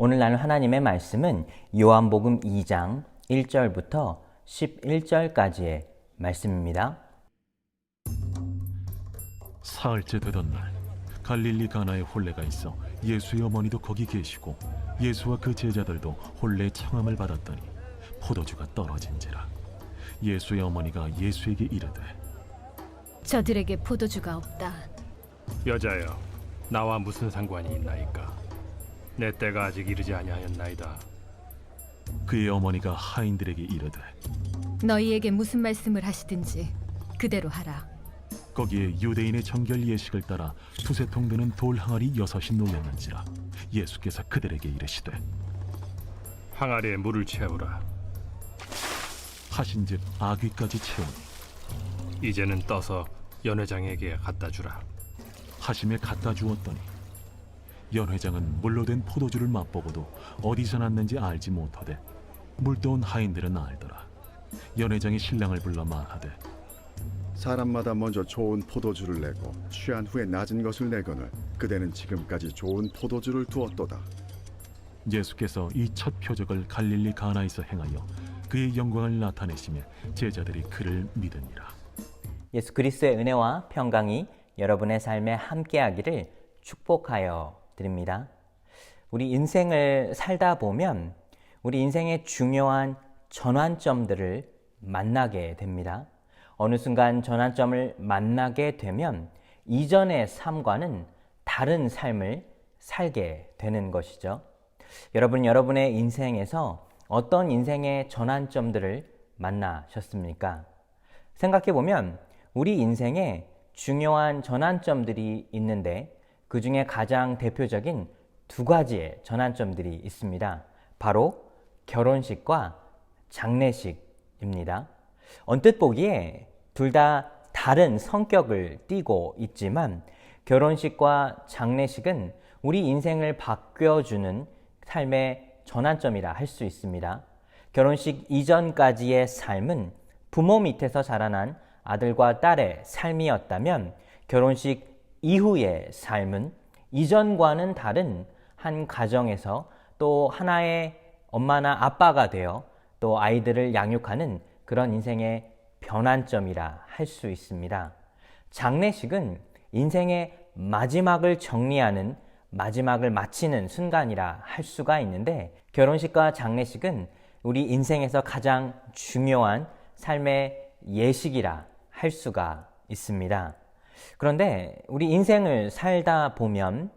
오늘 나눌 하나님의 말씀은 요한복음 2장 1절부터 11절까지의 말씀입니다. 사흘째 되던 날 갈릴리 가나에 혼례가 있어 예수의 어머니도 거기 계시고 예수와 그 제자들도 혼례의 청함을 받았더니 포도주가 떨어진지라. 예수의 어머니가 예수에게 이르되 저들에게 포도주가 없다. 여자여, 나와 무슨 상관이 있나이까? 내 때가 아직 이르지 아니하였나이다. 그의 어머니가 하인들에게 이르되 너희에게 무슨 말씀을 하시든지 그대로 하라. 거기에 유대인의 정결 예식을 따라 두세 통 되는 돌 항아리 6이 놓였는지라. 예수께서 그들에게 이르시되 항아리에 물을 채우라. 하신즉 아귀까지 채우니 이제는 떠서 연회장에게 갖다 주라. 하심에 갖다 주었더니 연회장은 물로 된 포도주를 맛보고도 어디서 났는지 알지 못하되 물떠온 하인들은 알더라. 연회장이 신랑을 불러 말하되 사람마다 먼저 좋은 포도주를 내고 취한 후에 낮은 것을 내거늘 그대는 지금까지 좋은 포도주를 두었도다. 예수께서 이 첫 표적을 갈릴리 가나에서 행하여 그의 영광을 나타내시며 제자들이 그를 믿으니라. 예수 그리스도의 은혜와 평강이 여러분의 삶에 함께하기를 축복하여 드립니다. 우리 인생을 살다 보면 우리 인생의 중요한 전환점들을 만나게 됩니다. 어느 순간 전환점을 만나게 되면 이전의 삶과는 다른 삶을 살게 되는 것이죠. 여러분의 인생에서 어떤 인생의 전환점들을 만나셨습니까? 생각해 보면 우리 인생에 중요한 전환점들이 있는데 그 중에 가장 대표적인 두 가지의 전환점들이 있습니다. 바로 결혼식과 장례식입니다. 언뜻 보기에 둘 다 다른 성격을 띠고 있지만 결혼식과 장례식은 우리 인생을 바뀌어주는 삶의 전환점이라 할 수 있습니다. 결혼식 이전까지의 삶은 부모 밑에서 자라난 아들과 딸의 삶이었다면 결혼식 이후의 삶은 이전과는 다른 한 가정에서 또 하나의 엄마나 아빠가 되어 또 아이들을 양육하는 그런 인생의 변환점이라 할 수 있습니다. 장례식은 인생의 마지막을 정리하는 마지막을 마치는 순간이라 할 수가 있는데 결혼식과 장례식은 우리 인생에서 가장 중요한 삶의 예식이라 할 수가 있습니다. 그런데 우리 인생을 살다 보면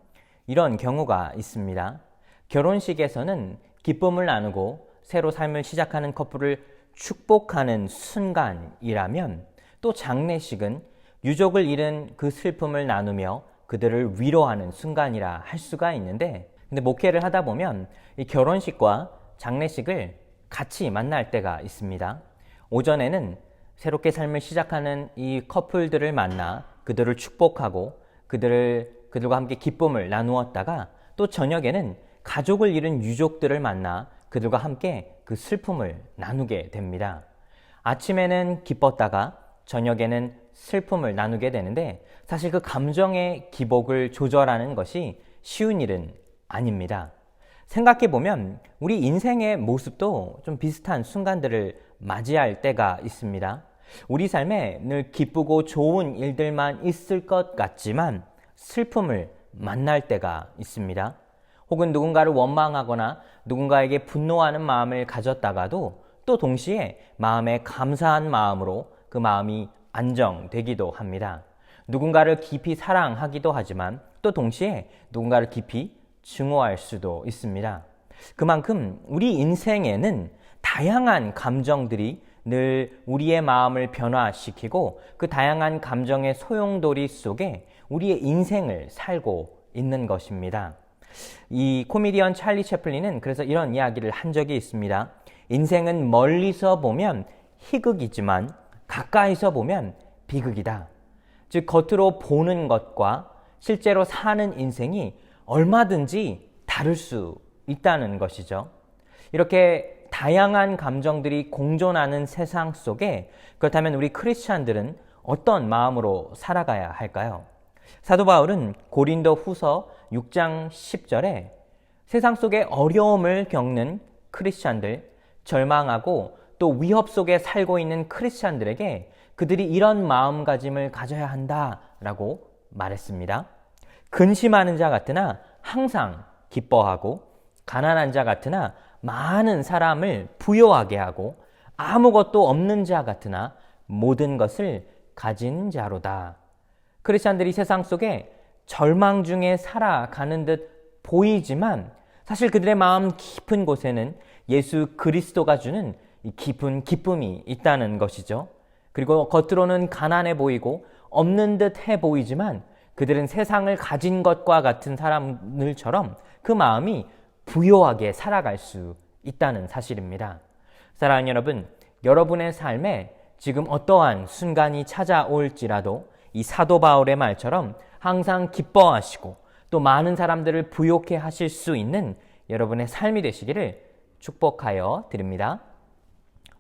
이런 경우가 있습니다. 결혼식에서는 기쁨을 나누고 새로 삶을 시작하는 커플을 축복하는 순간이라면 또 장례식은 유족을 잃은 그 슬픔을 나누며 그들을 위로하는 순간이라 할 수가 있는데 근데 목회를 하다 보면 이 결혼식과 장례식을 같이 만날 때가 있습니다. 오전에는 새롭게 삶을 시작하는 이 커플들을 만나 그들을 축복하고 그들과 함께 기쁨을 나누었다가 또 저녁에는 가족을 잃은 유족들을 만나 그들과 함께 그 슬픔을 나누게 됩니다. 아침에는 기뻤다가 저녁에는 슬픔을 나누게 되는데 사실 그 감정의 기복을 조절하는 것이 쉬운 일은 아닙니다. 생각해 보면 우리 인생의 모습도 좀 비슷한 순간들을 맞이할 때가 있습니다. 우리 삶에 늘 기쁘고 좋은 일들만 있을 것 같지만 슬픔을 만날 때가 있습니다. 혹은 누군가를 원망하거나 누군가에게 분노하는 마음을 가졌다가도 또 동시에 마음에 감사한 마음으로 그 마음이 안정되기도 합니다. 누군가를 깊이 사랑하기도 하지만 또 동시에 누군가를 깊이 증오할 수도 있습니다. 그만큼 우리 인생에는 다양한 감정들이 늘 우리의 마음을 변화시키고 그 다양한 감정의 소용돌이 속에 우리의 인생을 살고 있는 것입니다. 이 코미디언 찰리 채플린은 그래서 이런 이야기를 한 적이 있습니다. 인생은 멀리서 보면 희극이지만 가까이서 보면 비극이다. 즉 겉으로 보는 것과 실제로 사는 인생이 얼마든지 다를 수 있다는 것이죠. 이렇게 다양한 감정들이 공존하는 세상 속에 그렇다면 우리 크리스찬들은 어떤 마음으로 살아가야 할까요? 사도 바울은 고린도 후서 6장 10절에 세상 속에 어려움을 겪는 크리스찬들, 절망하고 또 위협 속에 살고 있는 크리스찬들에게 그들이 이런 마음가짐을 가져야 한다라고 말했습니다. 근심하는 자 같으나 항상 기뻐하고, 가난한 자 같으나 많은 사람을 부요하게 하고, 아무것도 없는 자 같으나 모든 것을 가진 자로다. 크리스찬들이 세상 속에 절망 중에 살아가는 듯 보이지만 사실 그들의 마음 깊은 곳에는 예수 그리스도가 주는 이 깊은 기쁨이 있다는 것이죠. 그리고 겉으로는 가난해 보이고 없는 듯 해 보이지만 그들은 세상을 가진 것과 같은 사람들처럼 그 마음이 부요하게 살아갈 수 있다는 사실입니다. 사랑하는 여러분, 여러분의 삶에 지금 어떠한 순간이 찾아올지라도 이 사도 바울의 말처럼 항상 기뻐하시고 또 많은 사람들을 부요케 하실 수 있는 여러분의 삶이 되시기를 축복하여 드립니다.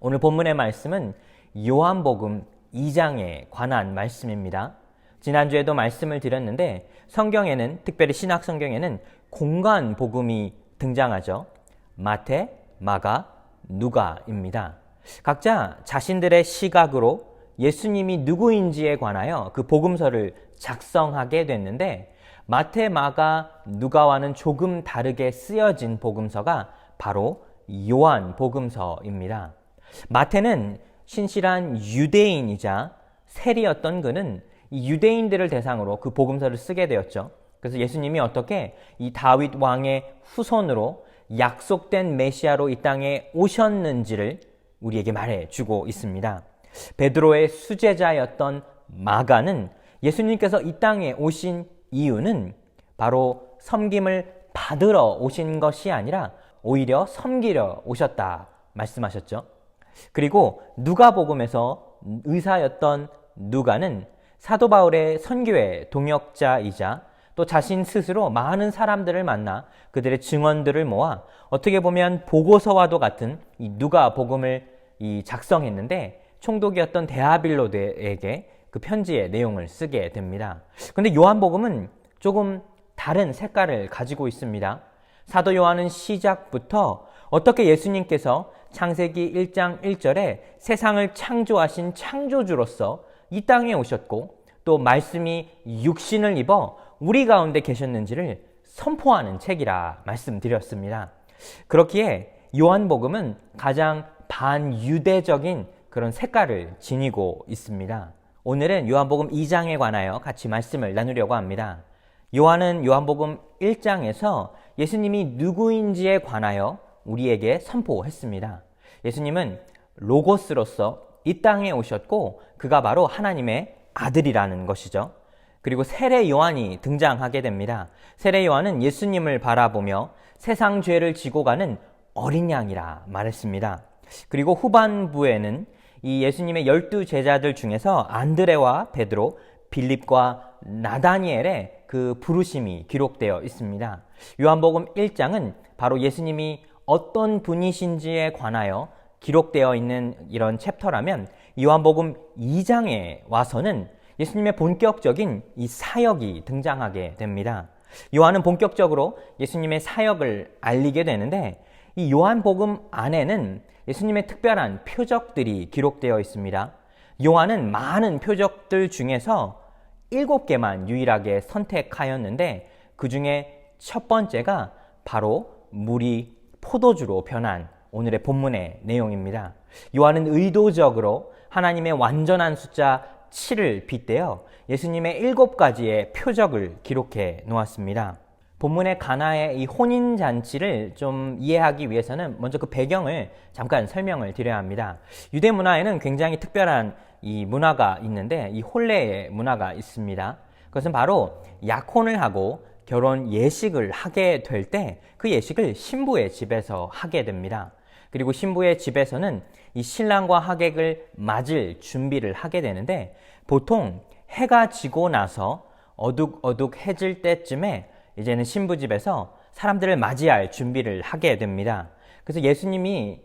오늘 본문의 말씀은 요한복음 2장에 관한 말씀입니다. 지난주에도 말씀을 드렸는데 성경에는, 특별히 신약 성경에는 공간 복음이 등장하죠. 마태, 마가, 누가입니다. 각자 자신들의 시각으로 예수님이 누구인지에 관하여 그 복음서를 작성하게 됐는데 마태, 마가, 누가와는 조금 다르게 쓰여진 복음서가 바로 요한 복음서입니다. 마태는 신실한 유대인이자 세리였던 그는 이 유대인들을 대상으로 그 복음서를 쓰게 되었죠. 그래서 예수님이 어떻게 이 다윗 왕의 후손으로 약속된 메시아로 이 땅에 오셨는지를 우리에게 말해주고 있습니다. 베드로의 수제자였던 마가는 예수님께서 이 땅에 오신 이유는 바로 섬김을 받으러 오신 것이 아니라 오히려 섬기려 오셨다 말씀하셨죠. 그리고 누가복음에서 의사였던 누가는 사도 바울의 선교의 동역자이자 또 자신 스스로 많은 사람들을 만나 그들의 증언들을 모아 어떻게 보면 보고서와도 같은 이 누가복음을 작성했는데 총독이었던 데아빌로에게 그 편지의 내용을 쓰게 됩니다. 그런데 요한복음은 조금 다른 색깔을 가지고 있습니다. 사도 요한은 시작부터 어떻게 예수님께서 창세기 1장 1절에 세상을 창조하신 창조주로서 이 땅에 오셨고 또 말씀이 육신을 입어 우리 가운데 계셨는지를 선포하는 책이라 말씀드렸습니다. 그렇기에 요한복음은 가장 반유대적인 그런 색깔을 지니고 있습니다. 오늘은 요한복음 2장에 관하여 같이 말씀을 나누려고 합니다. 요한은 요한복음 1장에서 예수님이 누구인지에 관하여 우리에게 선포했습니다. 예수님은 로고스로서 이 땅에 오셨고 그가 바로 하나님의 아들이라는 것이죠. 그리고 세례 요한이 등장하게 됩니다. 세례 요한은 예수님을 바라보며 세상 죄를 지고 가는 어린 양이라 말했습니다. 그리고 후반부에는 이 예수님의 12 제자들 중에서 안드레와 베드로, 빌립과 나다니엘의 그 부르심이 기록되어 있습니다. 요한복음 1장은 바로 예수님이 어떤 분이신지에 관하여 기록되어 있는 이런 챕터라면 요한복음 2장에 와서는 예수님의 본격적인 이 사역이 등장하게 됩니다. 요한은 본격적으로 예수님의 사역을 알리게 되는데 이 요한복음 안에는 예수님의 특별한 표적들이 기록되어 있습니다. 요한은 많은 표적들 중에서 7개만 유일하게 선택하였는데 그 중에 첫 번째가 바로 물이 포도주로 변한 오늘의 본문의 내용입니다. 요한은 의도적으로 하나님의 완전한 숫자 7을 빗대어 예수님의 7가지의 표적을 기록해 놓았습니다. 본문의 가나의 이 혼인잔치를 좀 이해하기 위해서는 먼저 그 배경을 잠깐 설명을 드려야 합니다. 유대 문화에는 굉장히 특별한 이 문화가 있는데 이 혼례의 문화가 있습니다. 그것은 바로 약혼을 하고 결혼 예식을 하게 될 때 그 예식을 신부의 집에서 하게 됩니다. 그리고 신부의 집에서는 이 신랑과 하객을 맞을 준비를 하게 되는데 보통 해가 지고 나서 어둑어둑해질 때쯤에 이제는 신부 집에서 사람들을 맞이할 준비를 하게 됩니다. 그래서 예수님이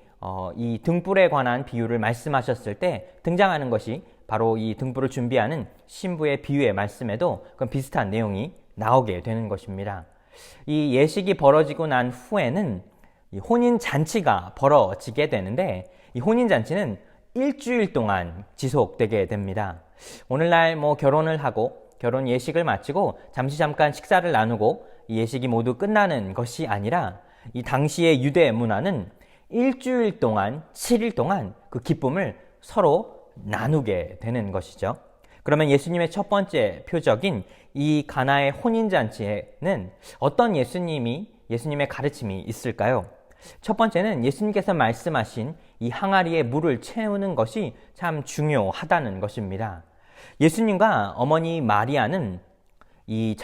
이 등불에 관한 비유를 말씀하셨을 때 등장하는 것이 바로 이 등불을 준비하는 신부의 비유의 말씀에도 그런 비슷한 내용이 나오게 되는 것입니다. 이 예식이 벌어지고 난 후에는 이 혼인 잔치가 벌어지게 되는데 이 혼인 잔치는 일주일 동안 지속되게 됩니다. 오늘날 결혼을 하고 결혼 예식을 마치고 잠깐 식사를 나누고 이 예식이 모두 끝나는 것이 아니라 이 당시의 유대 문화는 일주일 동안 7일 동안 그 기쁨을 서로 나누게 되는 것이죠. 그러면 예수님의 첫 번째 표적인 이 가나의 혼인잔치에는 어떤 예수님의 가르침이 있을까요? 첫 번째는 예수님께서 말씀하신 이 항아리에 물을 채우는 것이 참 중요하다는 것입니다. 예수님과 어머니 마리아는 이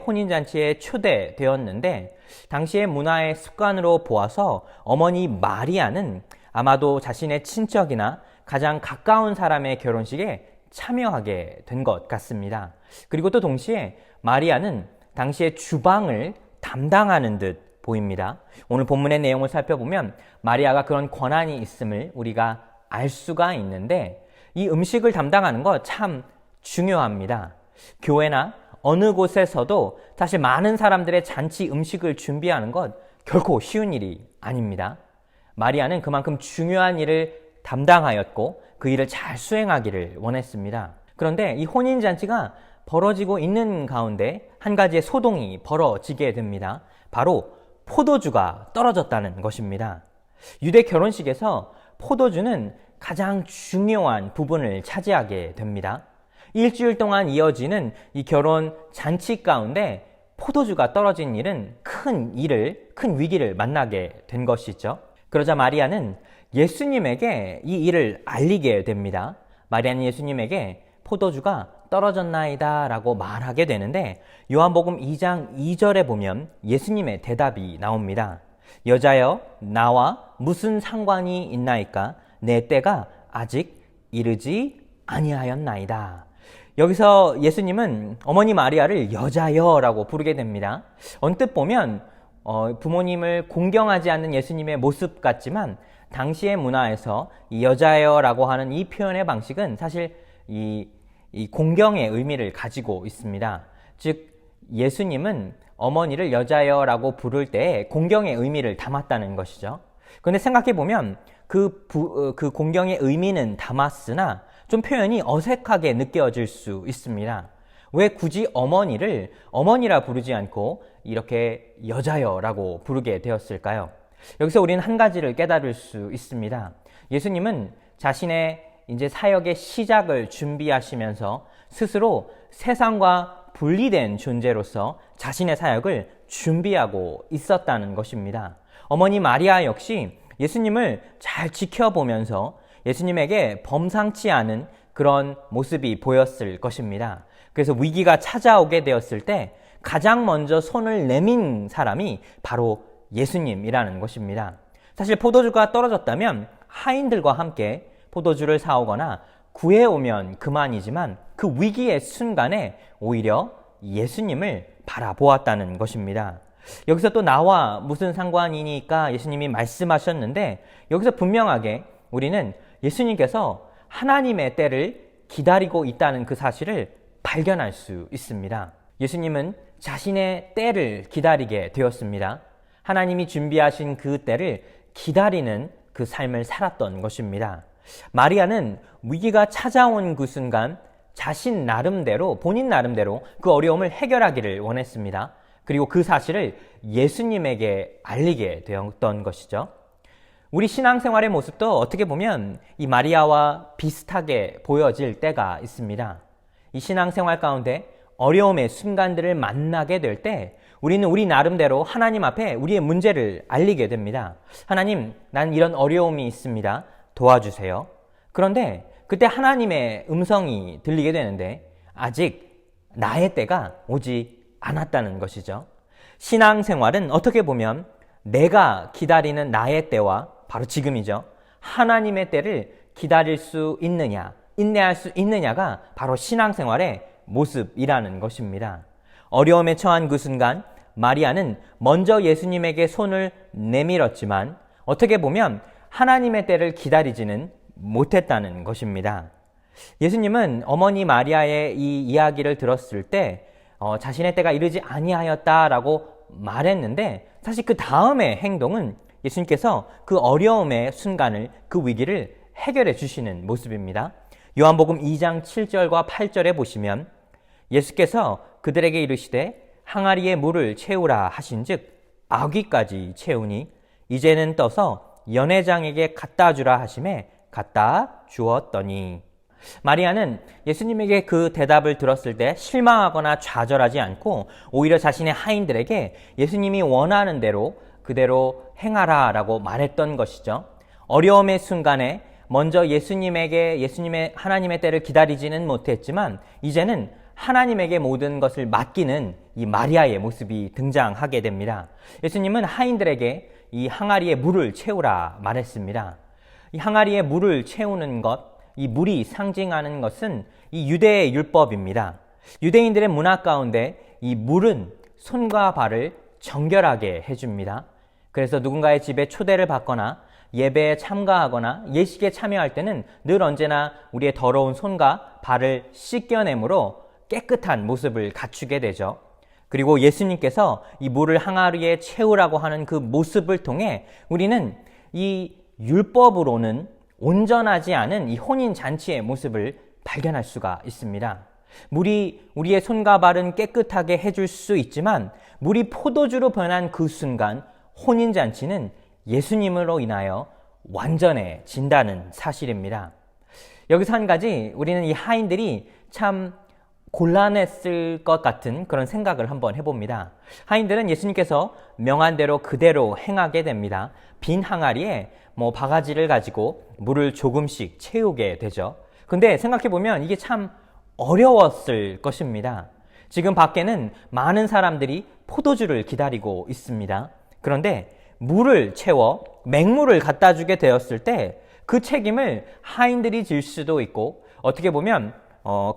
혼인잔치에 초대되었는데 당시의 문화의 습관으로 보아서 어머니 마리아는 아마도 자신의 친척이나 가장 가까운 사람의 결혼식에 참여하게 된 것 같습니다. 그리고 또 동시에 마리아는 당시의 주방을 담당하는 듯 보입니다. 오늘 본문의 내용을 살펴보면 마리아가 그런 권한이 있음을 우리가 알 수가 있는데 이 음식을 담당하는 것 참 중요합니다. 교회나 어느 곳에서도 사실 많은 사람들의 잔치 음식을 준비하는 것 결코 쉬운 일이 아닙니다. 마리아는 그만큼 중요한 일을 담당하였고 그 일을 잘 수행하기를 원했습니다. 그런데 이 혼인잔치가 벌어지고 있는 가운데 한 가지의 소동이 벌어지게 됩니다. 바로 포도주가 떨어졌다는 것입니다. 유대 결혼식에서 포도주는 가장 중요한 부분을 차지하게 됩니다. 일주일 동안 이어지는 이 결혼 잔치 가운데 포도주가 떨어진 일은 큰 위기를 만나게 된 것이죠. 그러자 마리아는 예수님에게 이 일을 알리게 됩니다. 마리아는 예수님에게 포도주가 떨어졌나이다 라고 말하게 되는데 요한복음 2장 2절에 보면 예수님의 대답이 나옵니다. 여자여 나와 무슨 상관이 있나이까 내 때가 아직 이르지 아니하였나이다. 여기서 예수님은 어머니 마리아를 여자여라고 부르게 됩니다. 언뜻 보면 부모님을 공경하지 않는 예수님의 모습 같지만 당시의 문화에서 이 여자여라고 하는 이 표현의 방식은 사실 이 공경의 의미를 가지고 있습니다. 즉 예수님은 어머니를 여자여라고 부를 때 공경의 의미를 담았다는 것이죠. 그런데 생각해보면 그 공경의 의미는 담았으나 좀 표현이 어색하게 느껴질 수 있습니다. 왜 굳이 어머니를 어머니라 부르지 않고 이렇게 여자여라고 부르게 되었을까요? 여기서 우리는 한 가지를 깨달을 수 있습니다. 예수님은 자신의 이제 사역의 시작을 준비하시면서 스스로 세상과 분리된 존재로서 자신의 사역을 준비하고 있었다는 것입니다. 어머니 마리아 역시 예수님을 잘 지켜보면서 예수님에게 범상치 않은 그런 모습이 보였을 것입니다. 그래서 위기가 찾아오게 되었을 때 가장 먼저 손을 내민 사람이 바로 예수님이라는 것입니다. 사실 포도주가 떨어졌다면 하인들과 함께 포도주를 사오거나 구해오면 그만이지만 그 위기의 순간에 오히려 예수님을 바라보았다는 것입니다. 여기서 또 나와 무슨 상관이니까 예수님이 말씀하셨는데 여기서 분명하게 우리는 예수님께서 하나님의 때를 기다리고 있다는 그 사실을 발견할 수 있습니다. 예수님은 자신의 때를 기다리게 되었습니다. 하나님이 준비하신 그 때를 기다리는 그 삶을 살았던 것입니다. 마리아는 위기가 찾아온 그 순간 본인 나름대로 그 어려움을 해결하기를 원했습니다. 그리고 그 사실을 예수님에게 알리게 되었던 것이죠. 우리 신앙생활의 모습도 어떻게 보면 이 마리아와 비슷하게 보여질 때가 있습니다. 이 신앙생활 가운데 어려움의 순간들을 만나게 될 때 우리는 우리 나름대로 하나님 앞에 우리의 문제를 알리게 됩니다. 하나님, 난 이런 어려움이 있습니다. 도와주세요. 그런데 그때 하나님의 음성이 들리게 되는데 아직 나의 때가 오지 않았다는 것이죠. 신앙생활은 어떻게 보면 내가 기다리는 나의 때와 바로 지금이죠. 하나님의 때를 기다릴 수 있느냐, 인내할 수 있느냐가 바로 신앙생활의 모습이라는 것입니다. 어려움에 처한 그 순간 마리아는 먼저 예수님에게 손을 내밀었지만 어떻게 보면 하나님의 때를 기다리지는 못했다는 것입니다. 예수님은 어머니 마리아의 이 이야기를 들었을 때 자신의 때가 이르지 아니하였다라고 말했는데 사실 그 다음의 행동은 예수님께서 그 어려움의 순간을, 그 위기를 해결해 주시는 모습입니다. 요한복음 2장 7절과 8절에 보시면 예수께서 그들에게 이르시되 항아리에 물을 채우라 하신즉 아귀까지 채우니 이제는 떠서 연회장에게 갖다 주라 하심에 갖다 주었더니. 마리아는 예수님에게 그 대답을 들었을 때 실망하거나 좌절하지 않고 오히려 자신의 하인들에게 예수님이 원하는 대로 그대로 행하라 라고 말했던 것이죠. 어려움의 순간에 먼저 예수님의 하나님의 때를 기다리지는 못했지만 이제는 하나님에게 모든 것을 맡기는 이 마리아의 모습이 등장하게 됩니다. 예수님은 하인들에게 이 항아리에 물을 채우라 말했습니다. 이 항아리에 물을 채우는 것, 이 물이 상징하는 것은 이 유대의 율법입니다. 유대인들의 문화 가운데 이 물은 손과 발을 정결하게 해줍니다. 그래서 누군가의 집에 초대를 받거나 예배에 참가하거나 예식에 참여할 때는 늘 언제나 우리의 더러운 손과 발을 씻겨내므로 깨끗한 모습을 갖추게 되죠. 그리고 예수님께서 이 물을 항아리에 채우라고 하는 그 모습을 통해 우리는 이 율법으로는 온전하지 않은 이 혼인잔치의 모습을 발견할 수가 있습니다. 물이 우리의 손과 발은 깨끗하게 해줄 수 있지만 물이 포도주로 변한 그 순간 혼인잔치는 예수님으로 인하여 완전해진다는 사실입니다. 여기서 한 가지 우리는 이 하인들이 참 곤란했을 것 같은 그런 생각을 한번 해봅니다. 하인들은 예수님께서 명한 대로 그대로 행하게 됩니다. 빈 항아리에 바가지를 가지고 물을 조금씩 채우게 되죠. 근데 생각해보면 이게 참 어려웠을 것입니다. 지금 밖에는 많은 사람들이 포도주를 기다리고 있습니다. 그런데 물을 채워 맹물을 갖다 주게 되었을 때 그 책임을 하인들이 질 수도 있고 어떻게 보면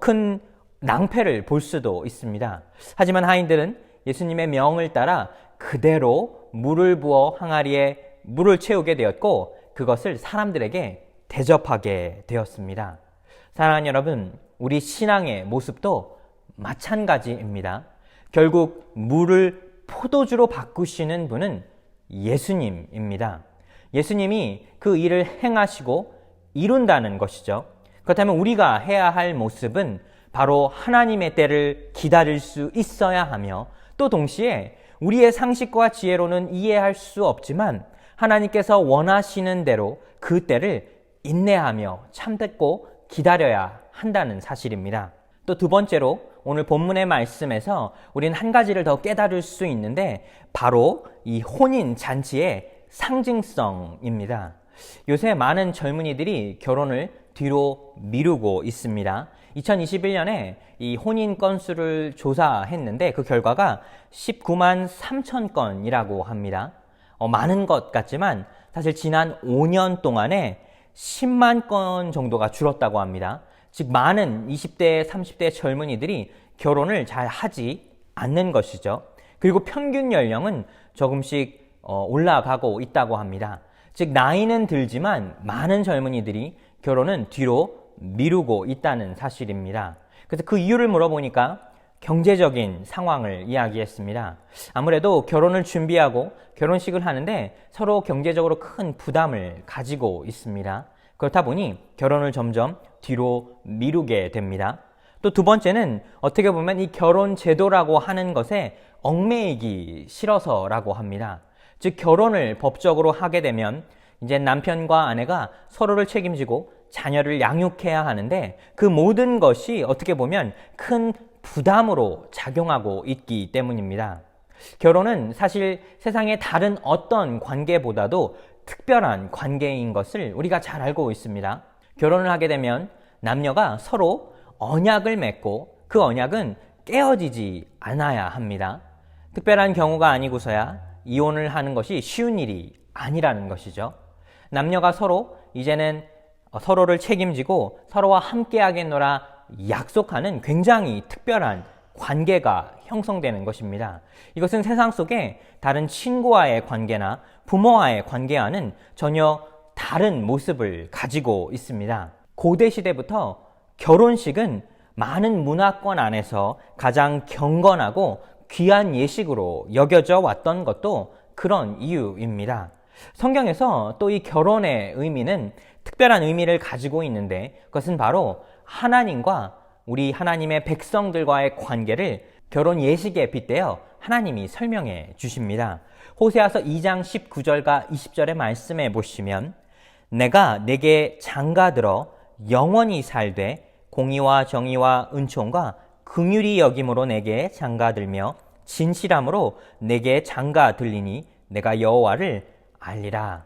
큰 낭패를 볼 수도 있습니다. 하지만 하인들은 예수님의 명을 따라 그대로 물을 부어 항아리에 물을 채우게 되었고 그것을 사람들에게 대접하게 되었습니다. 사랑하는 여러분, 우리 신앙의 모습도 마찬가지입니다. 결국 물을 포도주로 바꾸시는 분은 예수님입니다. 예수님이 그 일을 행하시고 이룬다는 것이죠. 그렇다면 우리가 해야 할 모습은 바로 하나님의 때를 기다릴 수 있어야 하며 또 동시에 우리의 상식과 지혜로는 이해할 수 없지만 하나님께서 원하시는 대로 그 때를 인내하며 참듣고 기다려야 한다는 사실입니다. 또 두 번째로 오늘 본문의 말씀에서 우리는 한 가지를 더 깨달을 수 있는데 바로 이 혼인 잔치의 상징성입니다. 요새 많은 젊은이들이 결혼을 뒤로 미루고 있습니다. 2021년에 이 혼인 건수를 조사했는데 그 결과가 19만 3천 건이라고 합니다. 많은 것 같지만 사실 지난 5년 동안에 10만 건 정도가 줄었다고 합니다. 즉 많은 20대, 30대 젊은이들이 결혼을 잘 하지 않는 것이죠. 그리고 평균 연령은 조금씩 올라가고 있다고 합니다. 즉 나이는 들지만 많은 젊은이들이 결혼은 뒤로 미루고 있다는 사실입니다. 그래서 그 이유를 물어보니까 경제적인 상황을 이야기했습니다. 아무래도 결혼을 준비하고 결혼식을 하는데 서로 경제적으로 큰 부담을 가지고 있습니다. 그렇다 보니 결혼을 점점 뒤로 미루게 됩니다. 또 두 번째는 어떻게 보면 이 결혼 제도라고 하는 것에 얽매이기 싫어서라고 합니다. 즉 결혼을 법적으로 하게 되면 이제 남편과 아내가 서로를 책임지고 자녀를 양육해야 하는데 그 모든 것이 어떻게 보면 큰 부담으로 작용하고 있기 때문입니다. 결혼은 사실 세상의 다른 어떤 관계보다도 특별한 관계인 것을 우리가 잘 알고 있습니다. 결혼을 하게 되면 남녀가 서로 언약을 맺고 그 언약은 깨어지지 않아야 합니다. 특별한 경우가 아니고서야 이혼을 하는 것이 쉬운 일이 아니라는 것이죠. 남녀가 서로 이제는 서로를 책임지고 서로와 함께하겠노라 약속하는 굉장히 특별한 관계가 형성되는 것입니다. 이것은 세상 속에 다른 친구와의 관계나 부모와의 관계와는 전혀 다른 모습을 가지고 있습니다. 고대 시대부터 결혼식은 많은 문화권 안에서 가장 경건하고 귀한 예식으로 여겨져 왔던 것도 그런 이유입니다. 성경에서 또 이 결혼의 의미는 특별한 의미를 가지고 있는데 그것은 바로 하나님과 우리 하나님의 백성들과의 관계를 결혼 예식에 빗대어 하나님이 설명해 주십니다. 호세아서 2장 19절과 20절의 말씀에 보시면 내가 내게 장가들어 영원히 살되 공의와 정의와 은총과 긍휼히 여김으로 내게 장가들며 진실함으로 내게 장가들리니 내가 여호와를 알리라.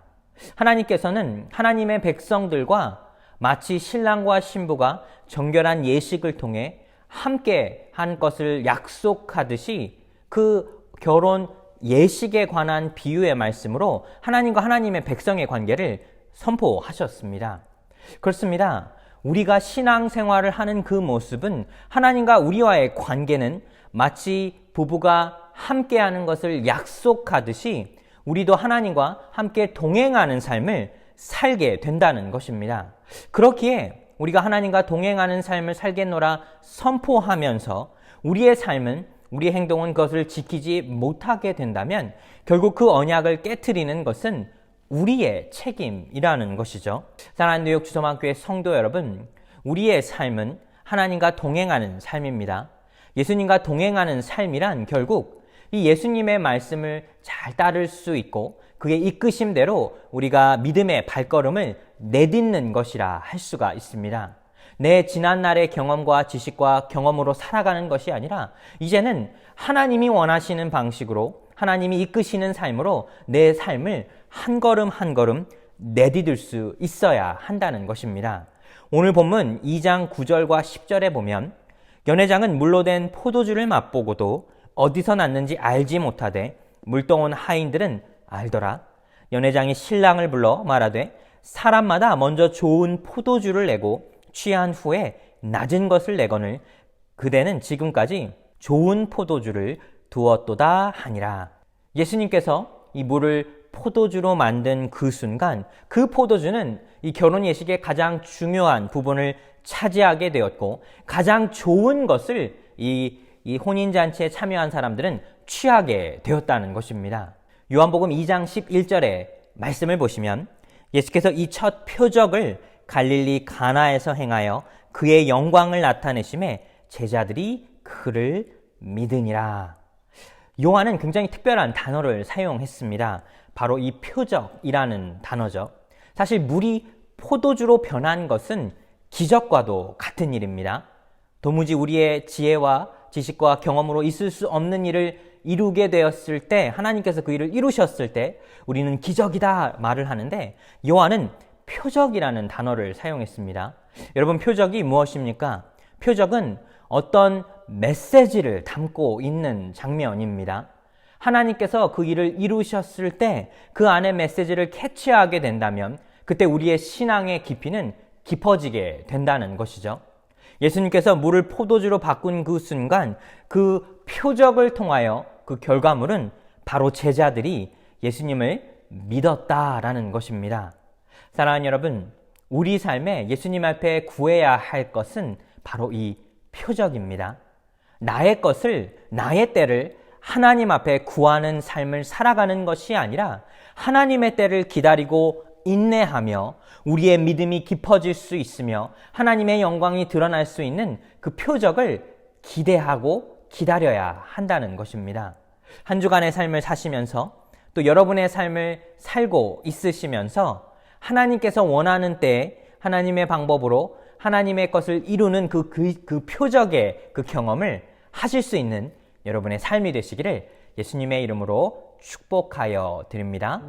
하나님께서는 하나님의 백성들과 마치 신랑과 신부가 정결한 예식을 통해 함께 한 것을 약속하듯이 그 결혼 예식에 관한 비유의 말씀으로 하나님과 하나님의 백성의 관계를 선포하셨습니다. 그렇습니다. 우리가 신앙생활을 하는 그 모습은 하나님과 우리와의 관계는 마치 부부가 함께하는 것을 약속하듯이 우리도 하나님과 함께 동행하는 삶을 살게 된다는 것입니다. 그렇기에 우리가 하나님과 동행하는 삶을 살겠노라 선포하면서 우리의 삶은 우리의 행동은 그것을 지키지 못하게 된다면 결국 그 언약을 깨트리는 것은 우리의 책임이라는 것이죠. 사랑하는 뉴욕 주섬학교의 성도 여러분, 우리의 삶은 하나님과 동행하는 삶입니다. 예수님과 동행하는 삶이란 결국 이 예수님의 말씀을 잘 따를 수 있고 그의 이끄심대로 우리가 믿음의 발걸음을 내딛는 것이라 할 수가 있습니다. 내 지난날의 경험과 지식과 경험으로 살아가는 것이 아니라 이제는 하나님이 원하시는 방식으로 하나님이 이끄시는 삶으로 내 삶을 한 걸음 한 걸음 내디딜 수 있어야 한다는 것입니다. 오늘 본문 2장 9절과 10절에 보면 연회장은 물로 된 포도주를 맛보고도 어디서 났는지 알지 못하되 물동원 하인들은 알더라. 연회장이 신랑을 불러 말하되 사람마다 먼저 좋은 포도주를 내고 취한 후에 낮은 것을 내거늘 그대는 지금까지 좋은 포도주를 두었도다 하니라. 예수님께서 이 물을 포도주로 만든 그 순간 그 포도주는 이 결혼 예식의 가장 중요한 부분을 차지하게 되었고 가장 좋은 것을 이 혼인잔치에 참여한 사람들은 취하게 되었다는 것입니다. 요한복음 2장 11절의 말씀을 보시면 예수께서 이 첫 표적을 갈릴리 가나에서 행하여 그의 영광을 나타내심에 제자들이 그를 믿으니라. 요한은 굉장히 특별한 단어를 사용했습니다. 바로 이 표적이라는 단어죠. 사실 물이 포도주로 변한 것은 기적과도 같은 일입니다. 도무지 우리의 지혜와 지식과 경험으로 있을 수 없는 일을 이루게 되었을 때 하나님께서 그 일을 이루셨을 때 우리는 기적이다 말을 하는데 요한은 표적이라는 단어를 사용했습니다. 여러분 표적이 무엇입니까? 표적은 어떤 메시지를 담고 있는 장면입니다. 하나님께서 그 일을 이루셨을 때 그 안에 메시지를 캐치하게 된다면 그때 우리의 신앙의 깊이는 깊어지게 된다는 것이죠. 예수님께서 물을 포도주로 바꾼 그 순간 그 표적을 통하여 그 결과물은 바로 제자들이 예수님을 믿었다라는 것입니다. 사랑하는 여러분, 우리 삶에 예수님 앞에 구해야 할 것은 바로 이 표적입니다. 나의 것을, 나의 때를 하나님 앞에 구하는 삶을 살아가는 것이 아니라 하나님의 때를 기다리고 인내하며 우리의 믿음이 깊어질 수 있으며 하나님의 영광이 드러날 수 있는 그 표적을 기대하고 기다려야 한다는 것입니다. 한 주간의 삶을 사시면서 또 여러분의 삶을 살고 있으시면서 하나님께서 원하는 때에 하나님의 방법으로 하나님의 것을 이루는 그 표적의 그 경험을 하실 수 있는 여러분의 삶이 되시기를 예수님의 이름으로 축복하여 드립니다.